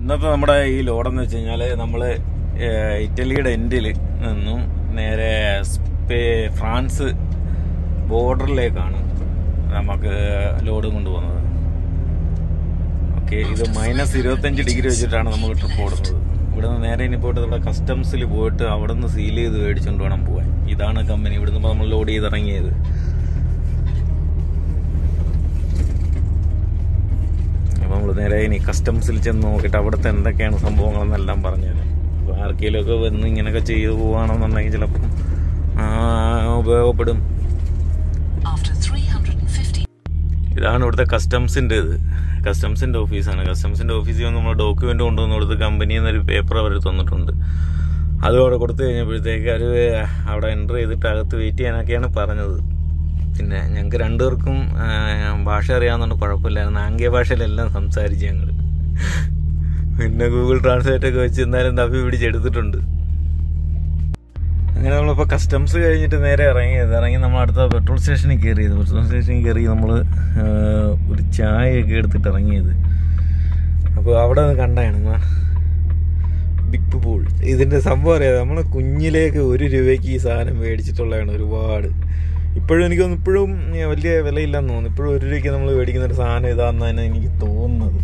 ഇന്നത്തെ നമ്മുടെ ഈ ലോഡെന്ന് വെച്ച് കഴിഞ്ഞാല് നമ്മള് ഇറ്റലിയുടെ എൻഡിൽ നിന്നും നേരെ ഫ്രാൻസ് ബോർഡറിലേക്കാണ് നമുക്ക് ലോഡ് കൊണ്ടുപോകുന്നത്. ഓക്കെ, ഇത് -25 ഡിഗ്രി വെച്ചിട്ടാണ് നമ്മൾ ട്രിപ്പ് ഓടുന്നത്. ഇവിടെ നിന്ന് നേരെ ഇനി പോയിട്ട് ഇവിടെ കസ്റ്റംസിൽ പോയിട്ട് അവിടെ നിന്ന് സീൽ ചെയ്ത് മേടിച്ചുകൊണ്ട് വേണം പോകാൻ. ഇതാണ് കമ്പനി. ഇവിടെ നിന്ന് നമ്മൾ ലോഡ് ചെയ്ത് ഇറങ്ങിയത്. അപ്പോൾ നമ്മൾ നേരെ ഇനി കസ്റ്റംസിൽ ചെന്ന് നോക്കിയിട്ട് അവിടുത്തെ എന്തൊക്കെയാണ് സംഭവങ്ങളെന്നെല്ലാം പറഞ്ഞുതരാം. അപ്പോൾ ആർക്കെങ്കിലുമൊക്കെ വന്ന് ഇങ്ങനെയൊക്കെ ചെയ്ത് പോവുകയാണെന്നുണ്ടെങ്കിൽ ചിലപ്പം ഉപയോഗപ്പെടും. ഇതാണ് ഇവിടുത്തെ കസ്റ്റംസിൻ്റെ കസ്റ്റംസിൻ്റെ ഓഫീസാണ്. കസ്റ്റംസിൻ്റെ ഓഫീസിൽ നമ്മൾ ഡോക്യുമെൻ്റ് കൊണ്ടുവന്ന് കൊടുത്ത് കമ്പനിയിൽ നിന്നൊരു പേപ്പർ അവർ തന്നിട്ടുണ്ട്. അതും അവിടെ കൊടുത്തു കഴിഞ്ഞപ്പോഴത്തേക്ക് അവർ അവിടെ എൻ്റർ ചെയ്തിട്ട് അകത്ത് വെയിറ്റ് ചെയ്യാനൊക്കെയാണ് പറഞ്ഞത്. പിന്നെ ഞങ്ങൾക്ക് രണ്ടുപേർക്കും ഭാഷ അറിയാവുന്നതുകൊണ്ട് കുഴപ്പമില്ലായിരുന്നു. ആംഗ്യ ഭാഷയിലെല്ലാം സംസാരിച്ച് ഞങ്ങൾ. പിന്നെ ഗൂഗിൾ ട്രാൻസ്ലേറ്റൊക്കെ വെച്ച് എന്തായാലും തപ്പി പിടിച്ചെടുത്തിട്ടുണ്ട്. അങ്ങനെ നമ്മളിപ്പോൾ കസ്റ്റംസ് കഴിഞ്ഞിട്ട് നേരെ ഇറങ്ങി നമ്മൾ അടുത്ത പെട്രോൾ സ്റ്റേഷനിൽ കയറിയത്. പെട്രോൾ സ്റ്റേഷനിൽ കയറി നമ്മൾ ഒരു ചായയൊക്കെ എടുത്തിട്ട് ഇറങ്ങിയത്. അപ്പോൾ അവിടെ കണ്ടാണ് ബിഗ് പൂൾ. ഇതിൻ്റെ സംഭവം അറിയാതെ നമ്മൾ കുഞ്ഞിലേക്ക് 1 രൂപയ്ക്ക് ഈ സാധനം മേടിച്ചിട്ടുള്ളതാണ് ഒരുപാട്. ഇപ്പോഴും എനിക്കൊന്നും ഇപ്പോഴും വലിയ വിലയില്ലെന്ന് തോന്നുന്നു. ഇപ്പോഴും 1 രൂപയ്ക്ക് നമ്മൾ മേടിക്കുന്നൊരു സാധനം ഇതാണെന്നാണ് എനിക്ക് തോന്നുന്നത്.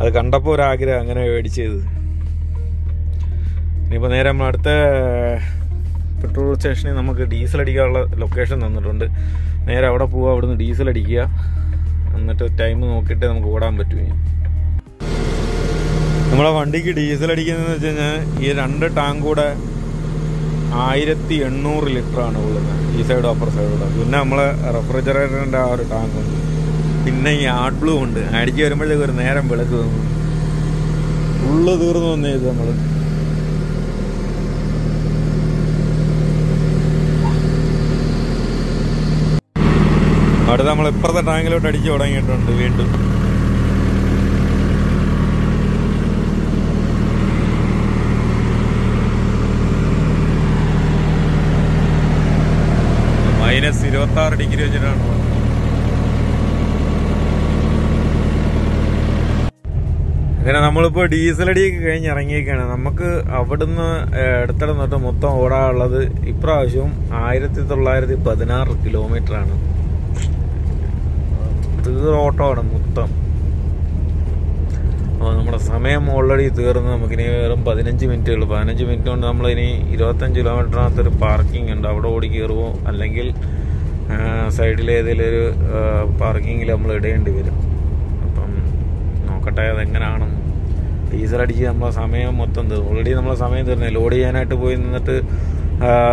അത് കണ്ടപ്പോൾ ഒരാഗ്രഹം അങ്ങനെ മേടിച്ചത്. ഇനിയിപ്പോൾ നേരെ നമ്മൾ അടുത്ത പെട്രോൾ സ്റ്റേഷനിൽ നമുക്ക് ഡീസൽ അടിക്കാനുള്ള ലൊക്കേഷൻ തന്നിട്ടുണ്ട്. നേരെ അവിടെ പോവുക, അവിടുന്ന് ഡീസൽ അടിക്കുക, എന്നിട്ട് ടൈം നോക്കിയിട്ട് നമുക്ക് ഓടാൻ പറ്റും. നമ്മളെ വണ്ടിക്ക് ഡീസൽ അടിക്കുന്നതെന്ന് വെച്ച് കഴിഞ്ഞാൽ ഈ 2 ടാങ്ക് കൂടെ 1800 ലിറ്ററാണ് ഉള്ളത്, ഈ സൈഡും അപ്പുറ സൈഡും. പിന്നെ നമ്മളെ റെഫ്രിജറേറ്ററിൻ്റെ ആ ഒരു ടാങ്കുണ്ട്. പിന്നെ ഈ ആഡ് ബ്ലൂ ഉണ്ട്. അടിച്ച് വരുമ്പോഴത്തേക്ക് ഒരു നേരം വിളക്ക് തന്നു. ഫുള്ള് തീർന്നു വന്നേ ഇത് നമ്മൾ. അടുത്ത് നമ്മൾ ഇപ്പുറത്തെ ടാങ്കിലോട്ട് അടിച്ച് തുടങ്ങിയിട്ടുണ്ട് വീണ്ടും. -26 ഡിഗ്രി വെച്ചിട്ടാണ്. അങ്ങനെ നമ്മളിപ്പോൾ ഡീസൽ അടിയൊക്കെ കഴിഞ്ഞ് ഇറങ്ങിയേക്കാണ്. നമുക്ക് അവിടുന്ന് അടുത്തിടെ തൊട്ട് മൊത്തം ഓടാനുള്ളത് ഇപ്രാവശ്യവും 1916 കിലോമീറ്ററാണ്. ഓട്ടമാണ് മൊത്തം. അപ്പോൾ നമ്മുടെ സമയം ഓൾറെഡി തീർന്ന് നമുക്കിനി വെറും 15 മിനിറ്റുള്ളൂ. 15 മിനിറ്റ് കൊണ്ട് നമ്മളിനി 25 കിലോമീറ്ററിനകത്തൊരു പാർക്കിംഗ് ഉണ്ട്. അവിടെ ഓടി കയറുമോ അല്ലെങ്കിൽ സൈഡിൽ ഏതെങ്കിലും ഒരു പാർക്കിങ്ങിൽ നമ്മൾ ഇടേണ്ടി വരും. അപ്പം നോക്കട്ടെ അതെങ്ങനെയാണ്. ഡീസൽ അടിച്ച് നമ്മളെ സമയം മൊത്തം തീർന്നു. ഓൾറെഡി നമ്മളെ സമയം തീർന്നേ. ലോഡ് ചെയ്യാനായിട്ട് പോയി നിന്നിട്ട്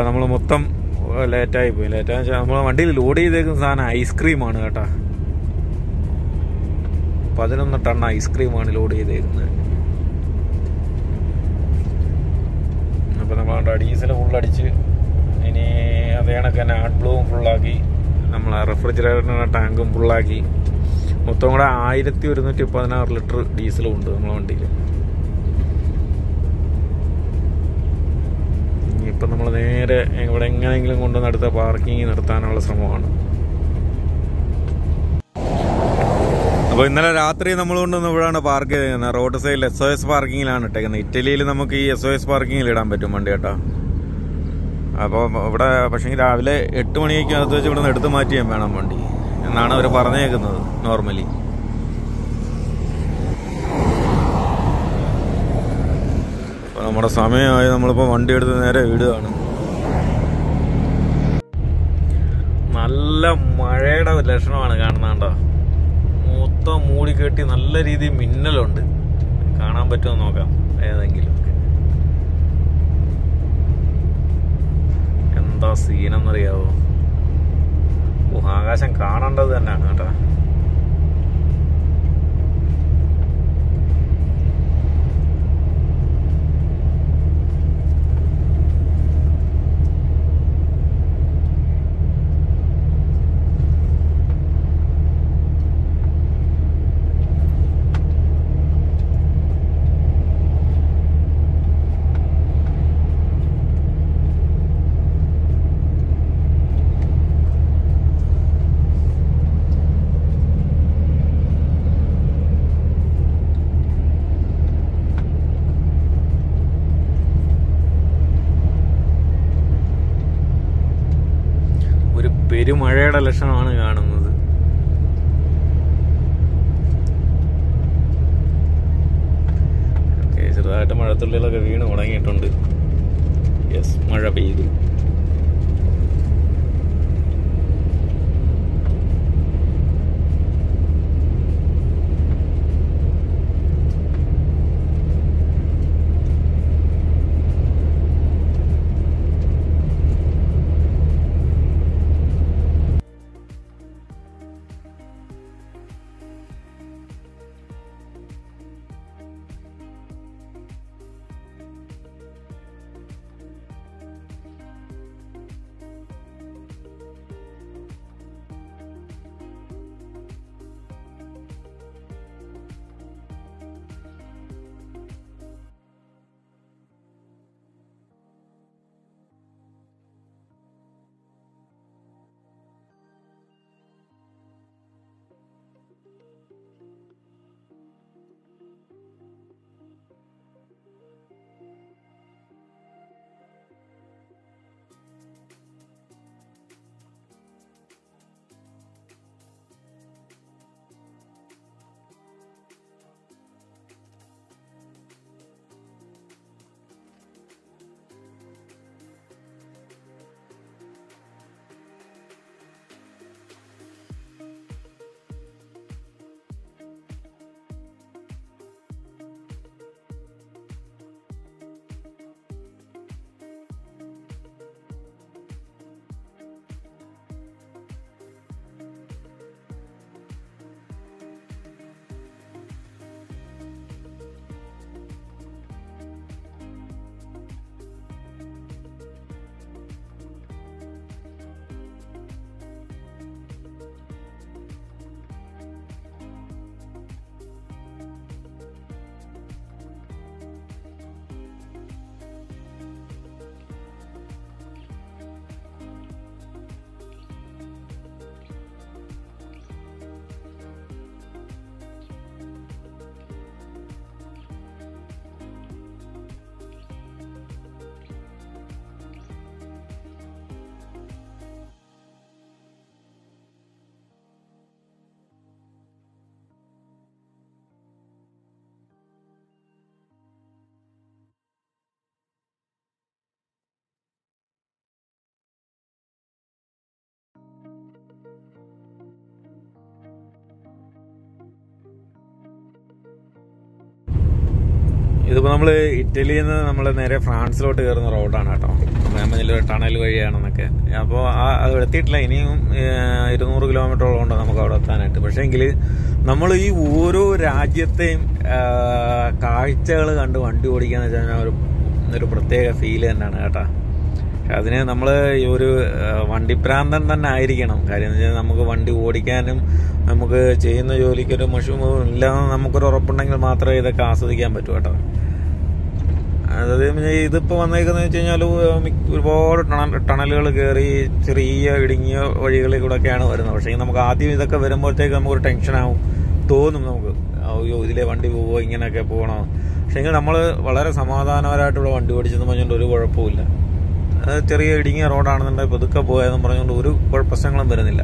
നമ്മൾ മൊത്തം ലേറ്റായി പോയി. ലേറ്റാന്ന് വെച്ചാൽ നമ്മളെ വണ്ടിയിൽ ലോഡ് ചെയ്തേക്കുന്ന സാധനം ഐസ്ക്രീമാണ് കേട്ടോ. 11 ടൺ ഐസ്ക്രീമാണ് ലോഡ് ചെയ്തേക്കുന്നത്. അപ്പോൾ നമ്മൾ ഡീസൽ ഫുള്ളടിച്ച് ഇനി അതേ കണക്ക് തന്നെ ആഡ് ബ്ലൂവും ഫുള്ളാക്കി, നമ്മൾ റെഫ്രിജറേറ്ററിൻ്റെ ടാങ്കും ഫുള്ളാക്കി. മൊത്തം കൂടെ 1116 ലിറ്റർ ഡീസലും ഉണ്ട് നമ്മളെ വണ്ടിയിൽ. ഇനിയിപ്പം നമ്മൾ നേരെ ഇവിടെ എങ്ങനെയെങ്കിലും കൊണ്ടുവന്ന് അടുത്ത പാർക്കിംഗ് നിർത്താനുള്ള ശ്രമമാണ്. അപ്പോൾ ഇന്നലെ രാത്രി നമ്മൾ കൊണ്ടുവന്ന് ഇവിടെയാണ് പാർക്ക് ചെയ്തിരിക്കുന്നത്. റോഡ് സൈഡിൽ SOS പാർക്കിങ്ങിലാണ് ഇട്ടേക്കുന്നത്. ഇറ്റലിയിൽ നമുക്ക് ഈ SOS പാർക്കിങ്ങിൽ ഇടാൻ പറ്റും വണ്ടി കേട്ടോ. അപ്പോൾ ഇവിടെ പക്ഷേ രാവിലെ 8 മണിക്ക് അകത്ത് വെച്ച് ഇവിടെ നിന്ന് എടുത്ത് മാറ്റിയാൽ വേണം വണ്ടി എന്നാണ് അവർ പറഞ്ഞേക്കുന്നത് നോർമലി. അപ്പോൾ നമ്മുടെ സമയമായി. നമ്മളിപ്പോൾ വണ്ടി എടുത്ത് നേരെ വിടുകയാണ്. നല്ല മഴയുടെ ലക്ഷണമാണ് കാണുന്നതുണ്ടോ. മൊത്തം മൂടിക്കെട്ടി നല്ല രീതിയിൽ മിന്നലുണ്ട്. കാണാൻ പറ്റുമോ നോക്കാം ഏതെങ്കിലും. എന്താ സീനെന്നറിയാവോ. ആകാശം കാണേണ്ടത് തന്നെയാണ് കേട്ടോ. പെരുമഴയുടെ ലക്ഷണമാണ് കാണുന്നത്. ചെറുതായിട്ട് മഴത്തുള്ളികളൊക്കെ വീണ് തുടങ്ങിയിട്ടുണ്ട്. യെസ്, മഴ പെയ്തു. ഇതിപ്പോൾ നമ്മൾ ഇറ്റലിയിൽ നിന്ന് നമ്മൾ നേരെ ഫ്രാൻസിലോട്ട് കയറുന്ന റോഡാണ് കേട്ടോ. മേമഞ്ഞിൽ ടണൽ വഴിയാണെന്നൊക്കെ. അപ്പോൾ അത് എത്തിയിട്ടില്ല, ഇനിയും 200 കിലോമീറ്ററോളം ഉണ്ട് നമുക്ക് അവിടെ എത്താനായിട്ട്. പക്ഷേ എങ്കിൽ നമ്മൾ ഈ ഓരോ രാജ്യത്തെയും കാഴ്ചകൾ കണ്ട് വണ്ടി ഓടിക്കാന്ന് വെച്ച് കഴിഞ്ഞാൽ ഒരു പ്രത്യേക ഫീല് തന്നെയാണ് കേട്ടോ. അതിന് നമ്മൾ ഈ ഒരു വണ്ടിപ്രാന്തൻ തന്നെ ആയിരിക്കണം. കാര്യം എന്ന് വെച്ചാൽ നമുക്ക് വണ്ടി ഓടിക്കാനും നമുക്ക് ചെയ്യുന്ന ജോലിക്കൊരു മഷുമും ഇല്ലാന്ന് നമുക്കൊരു ഉറപ്പുണ്ടെങ്കിൽ മാത്രമേ ഇതൊക്കെ ആസ്വദിക്കാൻ പറ്റൂ കേട്ടോ. അതായത് ഇതിപ്പോൾ വന്നേക്കുന്നത് വെച്ച് കഴിഞ്ഞാൽ ഒരുപാട് ടണലുകൾ കയറി ചെറിയ ഇടുങ്ങിയ വഴികളിൽ കൂടെ ഒക്കെയാണ് വരുന്നത്. പക്ഷേ നമുക്ക് ആദ്യം ഇതൊക്കെ വരുമ്പോഴത്തേക്ക് നമുക്കൊരു ടെൻഷനാവും, തോന്നും നമുക്ക് അയ്യോ ഇതിലെ വണ്ടി പോവോ, ഇങ്ങനെയൊക്കെ പോകണോ. പക്ഷേ നമ്മൾ വളരെ സമാധാനപരമായിട്ടുള്ള വണ്ടി ഓടിച്ചെന്ന് പറഞ്ഞുകൊണ്ട് ഒരു കുഴപ്പമില്ല. ചെറിയ ഇടുങ്ങിയ റോഡാണെന്നുണ്ടെങ്കിൽ പതുക്കെ പോയെന്ന് പറഞ്ഞുകൊണ്ട് ഒരു പ്രശ്നങ്ങളും വരുന്നില്ല.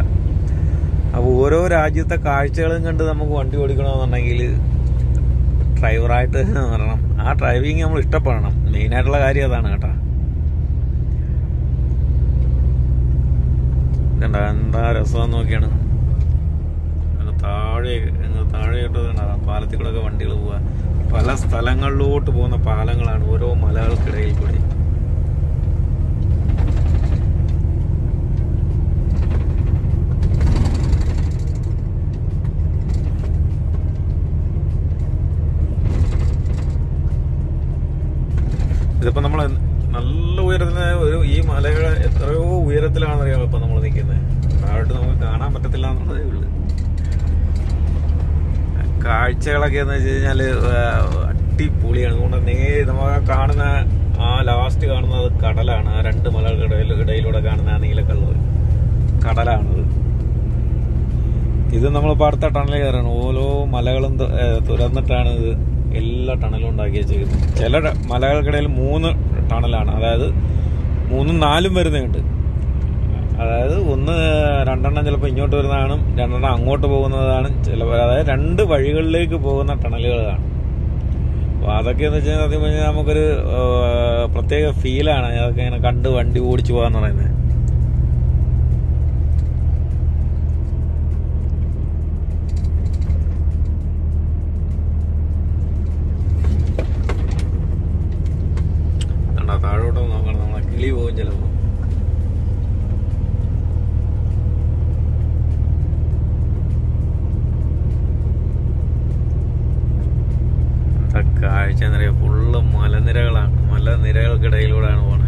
അപ്പോൾ ഓരോ രാജ്യത്തെ കാഴ്ചകളും കണ്ട് നമുക്ക് വണ്ടി ഓടിക്കണമെന്നുണ്ടെങ്കിൽ ഡ്രൈവറായിട്ട് വരണം. ആ ഡ്രൈവിങ് നമ്മൾ ഇഷ്ടപ്പെടണം. മെയിനായിട്ടുള്ള കാര്യം അതാണ് കേട്ടോ. എന്താ രസമെന്ന് നോക്കിയാണ് താഴെയായിട്ട് പാലത്തിൽ കൂടെ ഒക്കെ വണ്ടികൾ പോവുക. പല സ്ഥലങ്ങളിലോട്ട് പോകുന്ന പാലങ്ങളാണ് ഓരോ മലകൾക്കിടയിൽ കൂടി. ഇതിപ്പോ നമ്മൾ നല്ല ഉയരത്തിന് ഈ മലകൾ എത്രയോ ഉയരത്തിലാണെന്നറിയാമോ ഇപ്പൊ നമ്മൾ നിൽക്കുന്നത്. താഴോട്ട് നമുക്ക് കാണാൻ പറ്റത്തില്ല എന്നുള്ളതേ ഉള്ളു. കാഴ്ചകളൊക്കെ എന്ന് വെച്ച് കഴിഞ്ഞാല് അടിപൊളിയാണ്. അതുകൊണ്ട് നമുക്ക് കാണുന്ന ആ ലാസ്റ്റ് കാണുന്നത് കടലാണ്. ആ രണ്ട് മലകൾക്കിടയിലൂടെ കാണുന്ന ആ നീലക്കള്ള് കടലാണത്. ഇത് നമ്മളിപ്പോൾ അടുത്ത ടണൽ കയറാണ്. ഓരോ മലകളും തുറന്നിട്ടാണ് ഇത് എല്ലാ ടണലും ഉണ്ടാക്കി വെച്ചിരിക്കുന്നത്. ചില മലകൾക്കിടയിൽ 3 ടണലാണ്, അതായത് 3-4 വരുന്നുണ്ട്. അതായത് ഒന്ന് രണ്ടെണ്ണം ചിലപ്പോൾ ഇങ്ങോട്ട് വരുന്നതാണ്, രണ്ടെണ്ണം അങ്ങോട്ട് പോകുന്നതാണ്, ചിലപ്പോൾ അതായത് 2 വഴികളിലേക്ക് പോകുന്ന ടണലുകൾ കാണും. അപ്പോൾ അതൊക്കെ എന്ന് വെച്ചാൽ സത്യം പറഞ്ഞാൽ നമുക്കൊരു പ്രത്യേക ഫീലാണ് അതൊക്കെ ഇങ്ങനെ കണ്ട് വണ്ടി ഓടിച്ചു പോകാന്ന് പറയുന്നത്. താഴോട്ട് നോക്കണം, നമ്മളെ കിളി പോകും ചിലപ്പോൾ. കാഴ്ച എന്നറിയാം, ഫുള്ള് മലനിരകളാണ്. മലനിരകൾക്കിടയിലൂടെയാണ് പോകുന്നത്.